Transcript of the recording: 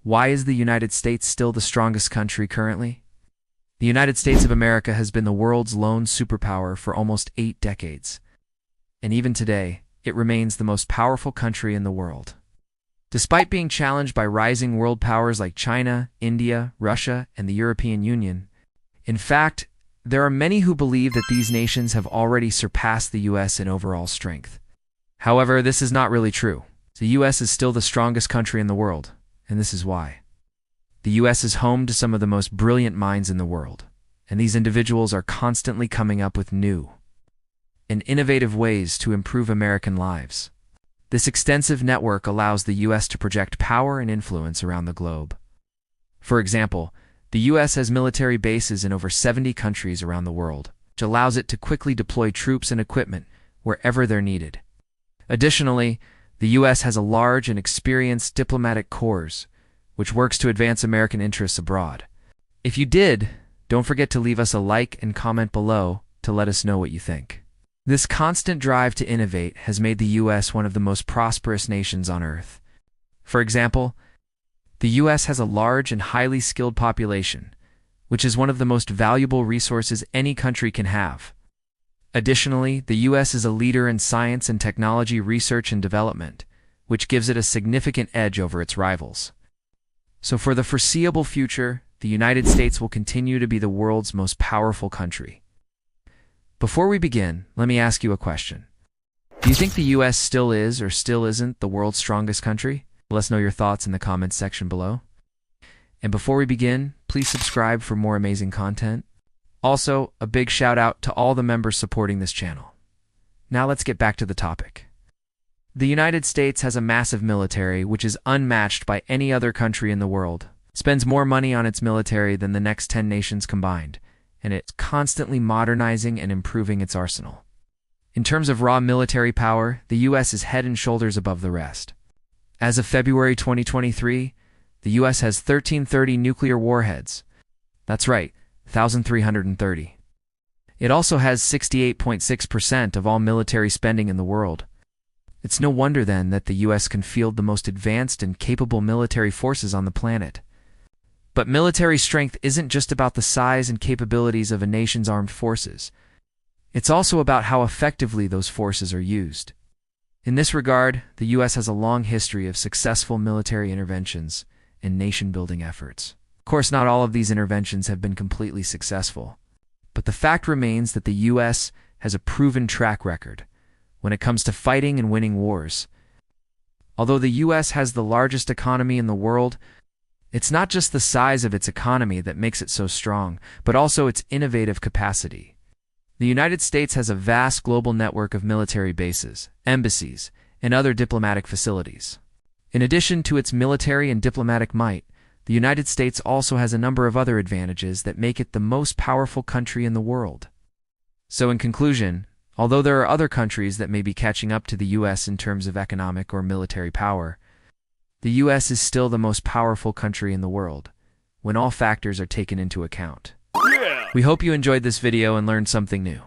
Why is the United States still the strongest country currently? The United States of America has been the world's lone superpower for almost 8 decades. And even today, it remains the most powerful country in the world. Despite being challenged by rising world powers like China, India, Russia, and the European Union, in fact, there are many who believe that these nations have already surpassed the US in overall strength. However, this is not really true. The US is still the strongest country in the world, and this is why. The US is home to some of the most brilliant minds in the world, and these individuals are constantly coming up with new and innovative ways to improve American lives. This extensive network allows the US to project power and influence around the globe. For example, the US has military bases in over 70 countries around the world, which allows it to quickly deploy troops and equipment wherever they're needed. Additionally, the US has a large and experienced diplomatic corps, which works to advance American interests abroad. If you did, don't forget to leave us a like and comment below to let us know what you think. This constant drive to innovate has made the US one of the most prosperous nations on Earth. For example, the US has a large and highly skilled population, which is one of the most valuable resources any country can have. Additionally, the US is a leader in science and technology research and development, which gives it a significant edge over its rivals. So for the foreseeable future, the United States will continue to be the world's most powerful country. Before we begin, let me ask you a question. Do you think the US still is or still isn't the world's strongest country? Let us know your thoughts in the comments section below. And before we begin, please subscribe for more amazing content. Also, a big shout out to all the members supporting this channel. Now let's get back to the topic. The United States has a massive military which is unmatched by any other country in the world. It spends more money on its military than the next 10 nations combined, and it's constantly modernizing and improving its arsenal. In terms of raw military power, the US is head and shoulders above the rest. As of February 2023, the US has 1,330 nuclear warheads. That's right, 1,330. It also has 68.6% of all military spending in the world. It's no wonder then that the US can field the most advanced and capable military forces on the planet. But military strength isn't just about the size and capabilities of a nation's armed forces. It's also about how effectively those forces are used. In this regard, the US has a long history of successful military interventions and nation-building efforts. Of course, not all of these interventions have been completely successful, but the fact remains that the US has a proven track record when it comes to fighting and winning wars. Although the US has the largest economy in the world, it's not just the size of its economy that makes it so strong, but also its innovative capacity. The United States has a vast global network of military bases, embassies, and other diplomatic facilities. In addition to its military and diplomatic might, the United States also has a number of other advantages that make it the most powerful country in the world. So in conclusion, although there are other countries that may be catching up to the US in terms of economic or military power, the US is still the most powerful country in the world, when all factors are taken into account. We hope you enjoyed this video and learned something new.